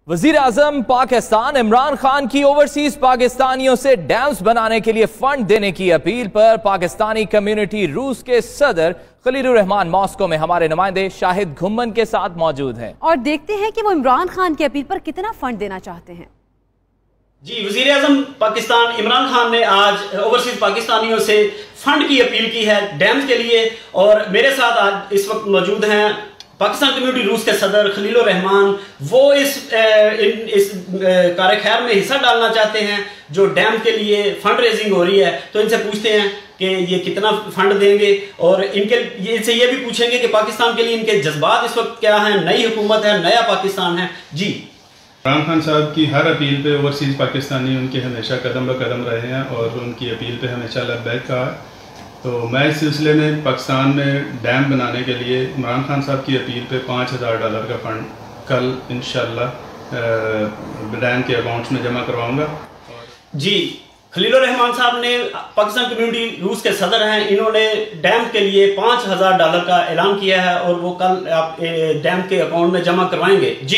वजीर आजम पाकिस्तान इमरान खान की ओवरसीज पाकिस्तानियों से डैम्स बनाने के लिए फंड देने की अपील पर पाकिस्तानी कम्युनिटी रूस के सदर खलीलुर रहमान मॉस्को में हमारे नुमाइंदे शाहिद घुम्मन के साथ मौजूद हैं और देखते हैं कि वो इमरान खान की अपील पर कितना फंड देना चाहते हैं। जी, वजीर आजम पाकिस्तान इमरान खान ने आज ओवरसीज पाकिस्तानियों से फंड की अपील की है डैम्स के लिए। और मेरे साथ आज इस वक्त मौजूद हैं पाकिस्तान कम्युनिटी रूस के सदर खलीलुर रहमान। वो इस कार्य खैर में हिस्सा डालना चाहते हैं जो डैम के लिए फंड रेजिंग हो रही है। तो इनसे पूछते हैं कि ये कितना फंड देंगे और इनसे ये भी पूछेंगे कि पाकिस्तान के लिए इनके जज्बात इस वक्त क्या हैं। नई हुकूमत है, नया पाकिस्तान है। जी, इमरान खान साहब की हर अपील पे ओवरसीज़ पाकिस्तानी उनके हमेशा कदम ब कदम रहे हैं और उनकी अपील पे हमेशा लब्बैक कहा है। तो मैं इस सिलसिले में पाकिस्तान में डैम बनाने के लिए इमरान खान साहब की अपील पे $5000 का फ़ंड कल इंशाल्लाह डैम के अकाउंट्स में जमा करवाऊंगा। जी, खलीलुर रहमान साहब ने पाकिस्तान कम्युनिटी रूस के सदर हैं। इन्होंने डैम के लिए $5000 का ऐलान किया है और वो कल डैम के अकाउंट में जमा करवाएंगे। जी।